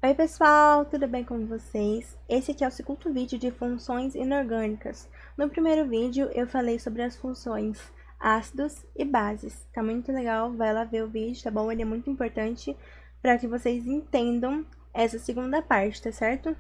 Oi pessoal, tudo bem com vocês? Esse aqui é o segundo vídeo de funções inorgânicas. No primeiro vídeo eu falei sobre as funções ácidos e bases. Tá muito legal, vai lá ver o vídeo, tá bom? Ele é muito importante para que vocês entendam essa segunda parte, tá certo?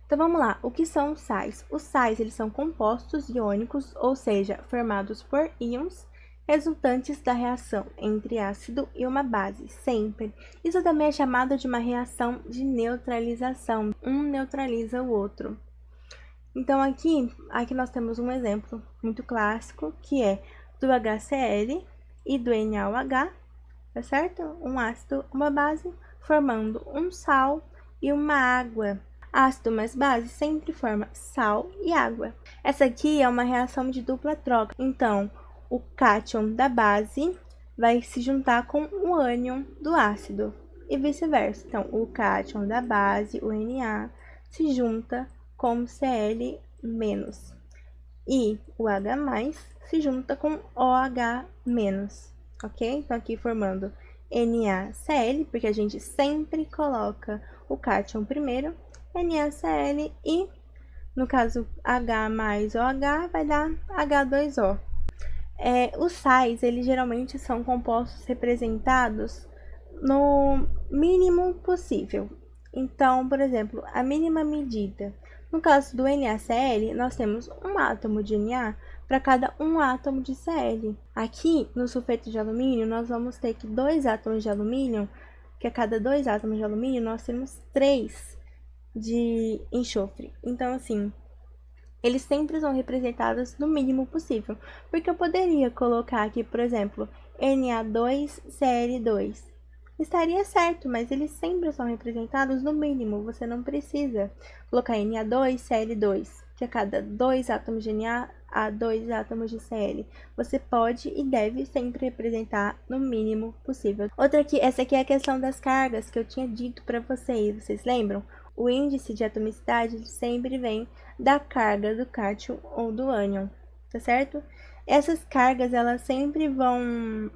Então vamos lá, o que são os sais? Os sais, eles são compostos iônicos, ou seja, formados por íons, resultantes da reação entre ácido e uma base, sempre. Isso também é chamado de uma reação de neutralização, um neutraliza o outro. Então aqui nós temos um exemplo muito clássico, que é do HCl e do NaOH, tá certo? Um ácido, uma base, formando um sal e uma água. Ácido mais base sempre forma sal e água. Essa aqui é uma reação de dupla troca. Então, o cátion da base vai se juntar com o ânion do ácido e vice-versa. Então, o cátion da base, o Na, se junta com o Cl- e o H+, se junta com OH-, ok? Então, aqui formando NaCl, porque a gente sempre coloca o cátion primeiro, NaCl e, no caso, H mais OH vai dar H2O. Os sais, eles geralmente são compostos representados no mínimo possível. Então, por exemplo, a mínima medida. No caso do NaCl, nós temos um átomo de Na para cada um átomo de Cl. Aqui, no sulfeto de alumínio, nós vamos ter que 2 átomos de alumínio, que a cada 2 átomos de alumínio, nós temos 3 de enxofre. Então, assim, eles sempre são representados no mínimo possível. Porque eu poderia colocar aqui, por exemplo, Na2Cl2. Estaria certo, mas eles sempre são representados no mínimo. Você não precisa colocar Na2Cl2, que a cada 2 átomos de Na há 2 átomos de Cl. Você pode e deve sempre representar no mínimo possível. Essa aqui é a questão das cargas que eu tinha dito para vocês lembram? O índice de atomicidade sempre vem da carga do cátion ou do ânion, tá certo? Essas cargas, elas sempre vão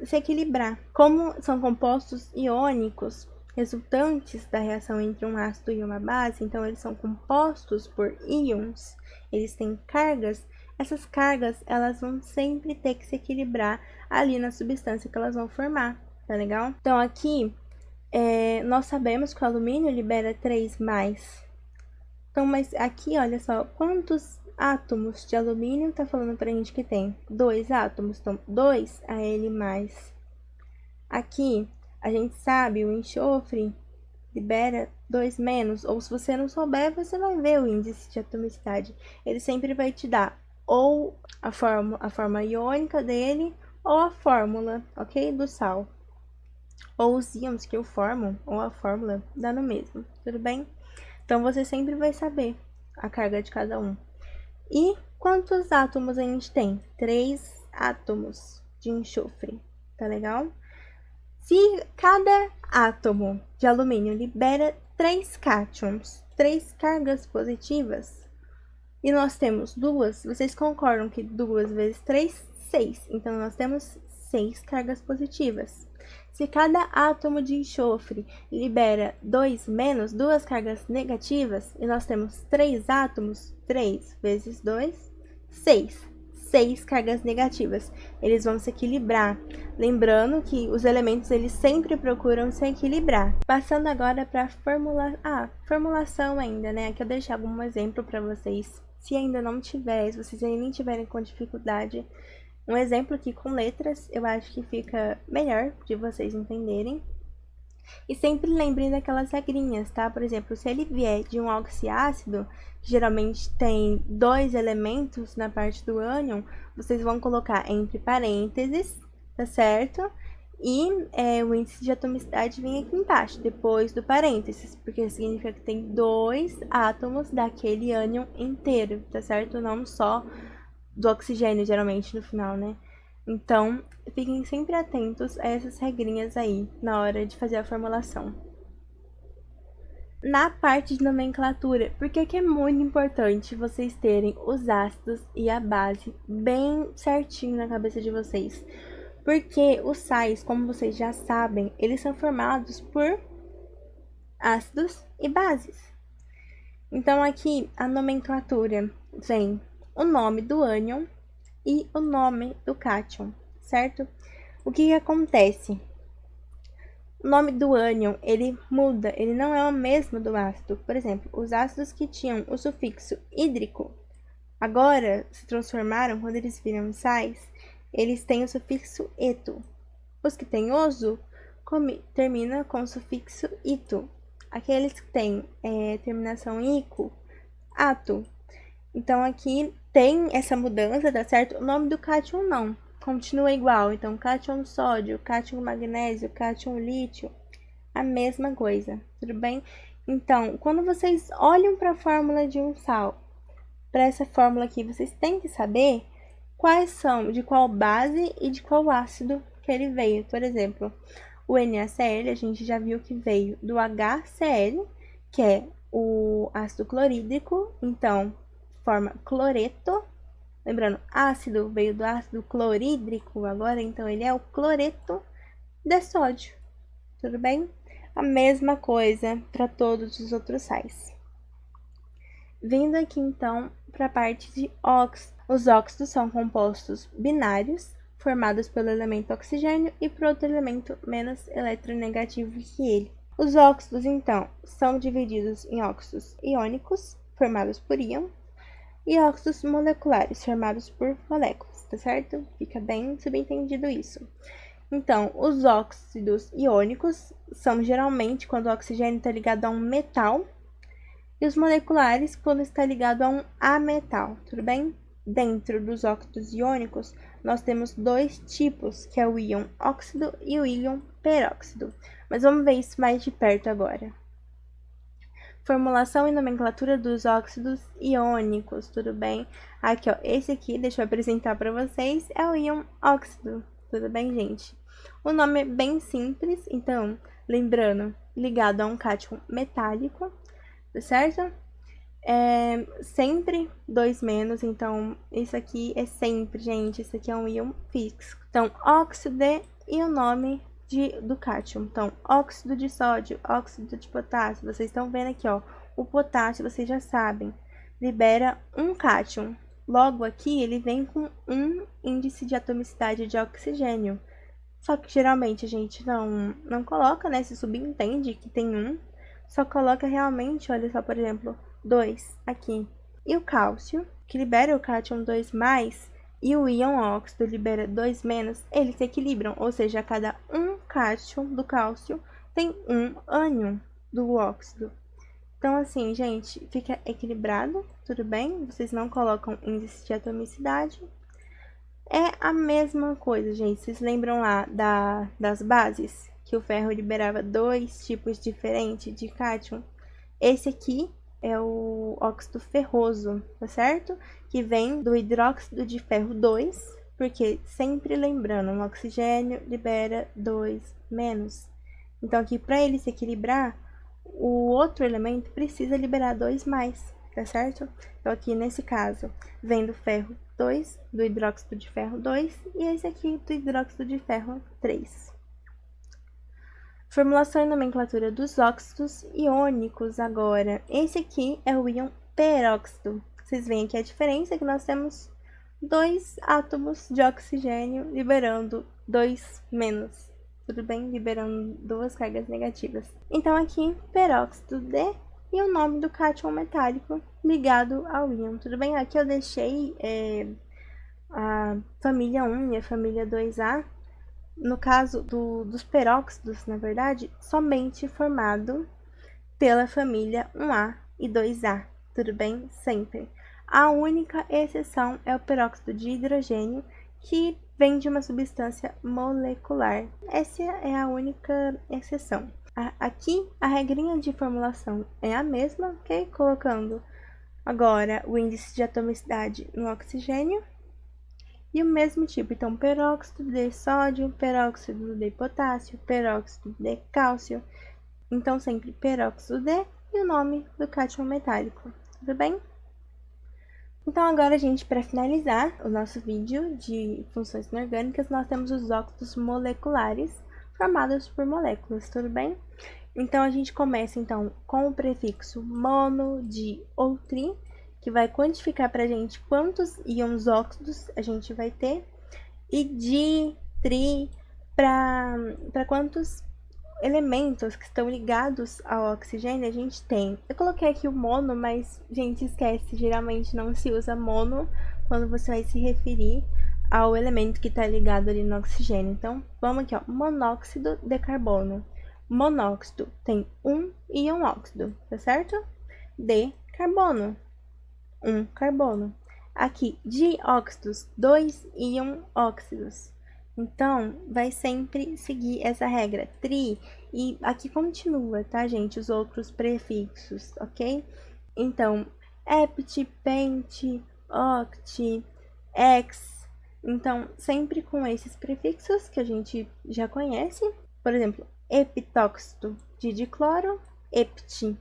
se equilibrar. Como são compostos iônicos, resultantes da reação entre um ácido e uma base, então eles são compostos por íons, eles têm cargas, essas cargas, elas vão sempre ter que se equilibrar ali na substância que elas vão formar, tá legal? Então, aqui, nós sabemos que o alumínio libera 3+. Então, mas aqui, olha só, quantos átomos de alumínio tá falando pra gente que tem? 2 átomos, então 2 Al+. Aqui, a gente sabe, o enxofre libera 2-, ou se você não souber, você vai ver o índice de atomicidade. Ele sempre vai te dar ou a forma iônica dele, ou a fórmula, ok? Do sal. Ou os íons que o formam, ou a fórmula, dá no mesmo, tudo bem? Então, você sempre vai saber a carga de cada um. E quantos átomos a gente tem? 3 átomos de enxofre, tá legal? Se cada átomo de alumínio libera 3 cátions, 3 cargas positivas, e nós temos 2, vocês concordam que 2 vezes 3, 6. Então, nós temos 6 cargas positivas. Se cada átomo de enxofre libera 2-, 2 cargas negativas, e nós temos 3 átomos, 3 vezes 2, 6. 6 cargas negativas. Eles vão se equilibrar. Lembrando que os elementos, eles sempre procuram se equilibrar. Passando agora para formulação ainda, né? Aqui eu deixei algum exemplo para vocês. Se ainda não tiver, se vocês ainda tiverem com dificuldade, um exemplo aqui com letras, eu acho que fica melhor de vocês entenderem. E sempre lembrem daquelas regrinhas, tá? Por exemplo, se ele vier de um oxiácido, que geralmente tem 2 elementos na parte do ânion, vocês vão colocar entre parênteses, tá certo? E o índice de atomicidade vem aqui embaixo, depois do parênteses, porque significa que tem 2 átomos daquele ânion inteiro, tá certo? Não só do oxigênio, geralmente, no final, né? Então, fiquem sempre atentos a essas regrinhas aí, na hora de fazer a formulação. Na parte de nomenclatura, por que é muito importante vocês terem os ácidos e a base bem certinho na cabeça de vocês? Porque os sais, como vocês já sabem, eles são formados por ácidos e bases. Então, aqui, a nomenclatura vem o nome do ânion e o nome do cátion, certo? O que acontece? O nome do ânion, ele muda, ele não é o mesmo do ácido. Por exemplo, os ácidos que tinham o sufixo hídrico, agora se transformaram, quando eles viram sais, eles têm o sufixo eto. Os que têm oso, termina com o sufixo ito. Aqueles que têm terminação ico, ato. Então, aqui tem essa mudança, tá certo? O nome do cátion não, continua igual. Então, cátion sódio, cátion magnésio, cátion lítio, a mesma coisa, tudo bem? Então, quando vocês olham para a fórmula de um sal, para essa fórmula aqui, vocês têm que saber quais são, de qual base e de qual ácido que ele veio. Por exemplo, o NaCl, a gente já viu que veio do HCl, que é o ácido clorídrico, então forma cloreto. Lembrando, ácido veio do ácido clorídrico, agora então ele é o cloreto de sódio, tudo bem? A mesma coisa para todos os outros sais. Vindo aqui então para a parte de óxidos. Os óxidos são compostos binários, formados pelo elemento oxigênio e por outro elemento menos eletronegativo que ele. Os óxidos, então, são divididos em óxidos iônicos, formados por íon, e óxidos moleculares, formados por moléculas, tá certo? Fica bem subentendido isso. Então, os óxidos iônicos são geralmente quando o oxigênio está ligado a um metal, e os moleculares quando está ligado a um ametal, tudo bem? Dentro dos óxidos iônicos, nós temos dois tipos, que é o íon óxido e o íon peróxido. Mas vamos ver isso mais de perto agora. Formulação e nomenclatura dos óxidos iônicos, tudo bem? Aqui, ó, esse aqui, deixa eu apresentar para vocês, é o íon óxido, tudo bem, gente? O nome é bem simples, então, lembrando, ligado a um cátion metálico, tá certo? Sempre 2-, então isso aqui é sempre, gente, isso aqui é um íon fixo. Então, óxido e o nome do cátion. Então, óxido de sódio, óxido de potássio, vocês estão vendo aqui, ó, o potássio, vocês já sabem, libera um cátion. Logo aqui, ele vem com um índice de atomicidade de oxigênio. Só que geralmente a gente não coloca, né, se subentende que tem um, só coloca realmente, olha só, por exemplo, 2 aqui. E o cálcio, que libera o cátion 2+, e o íon óxido libera 2-, eles se equilibram, ou seja, a cada um cátion do cálcio tem um ânion do óxido. Então, assim, gente, fica equilibrado, tudo bem? Vocês não colocam índice de atomicidade. É a mesma coisa, gente. Vocês lembram lá das bases? Que o ferro liberava 2 tipos diferentes de cátion? Esse aqui é o óxido ferroso, tá certo? Que vem do hidróxido de ferro 2, porque sempre lembrando, o oxigênio libera 2-. Então, aqui para ele se equilibrar, o outro elemento precisa liberar 2+, tá certo? Então, aqui nesse caso, vem do ferro 2, do hidróxido de ferro 2, e esse aqui do hidróxido de ferro 3. Formulação e nomenclatura dos óxidos iônicos agora. Esse aqui é o íon peróxido. Vocês veem aqui a diferença, que nós temos 2 átomos de oxigênio liberando 2-. Tudo bem? Liberando 2 cargas negativas. Então aqui, peróxido de e o nome do cátion metálico ligado ao íon. Tudo bem? Aqui eu deixei a família 1 e a família 2A. No caso dos peróxidos, na verdade, somente formado pela família 1A e 2A, tudo bem? Sempre. A única exceção é o peróxido de hidrogênio, que vem de uma substância molecular. Essa é a única exceção. Aqui, a regrinha de formulação é a mesma, ok? Colocando agora o índice de atomicidade no oxigênio. E o mesmo tipo, então, peróxido de sódio, peróxido de potássio, peróxido de cálcio. Então, sempre peróxido de e o nome do cátion metálico, tudo bem? Então, agora, gente, para finalizar o nosso vídeo de funções inorgânicas, nós temos os óxidos moleculares formados por moléculas, tudo bem? Então, a gente começa, então, com o prefixo mono, di ou tri, que vai quantificar pra gente quantos íons óxidos a gente vai ter, e di, tri, para quantos elementos que estão ligados ao oxigênio a gente tem. Eu coloquei aqui o mono, mas, gente, esquece, geralmente não se usa mono quando você vai se referir ao elemento que está ligado ali no oxigênio. Então, vamos aqui, ó, monóxido de carbono. Monóxido tem um íon óxido, tá certo? De carbono, um carbono. Aqui, dióxidos, 2 íon óxidos. Então, vai sempre seguir essa regra, tri, e aqui continua, tá, gente, os outros prefixos, ok? Então, hept, pent, oct, ex, então, sempre com esses prefixos que a gente já conhece. Por exemplo, epitóxido de dicloro, ept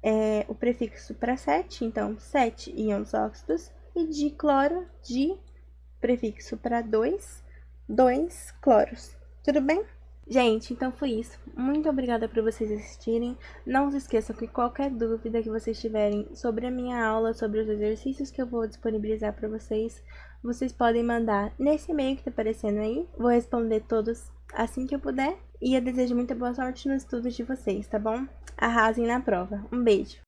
é o prefixo para 7, então 7 íons óxidos, e dicloro, di, prefixo para 2, 2 cloros. Tudo bem? Gente, então foi isso. Muito obrigada por vocês assistirem. Não se esqueçam que qualquer dúvida que vocês tiverem sobre a minha aula, sobre os exercícios que eu vou disponibilizar para vocês, vocês podem mandar nesse e-mail que tá aparecendo aí. Vou responder todos assim que eu puder. E eu desejo muita boa sorte nos estudos de vocês, tá bom? Arrasem na prova. Um beijo!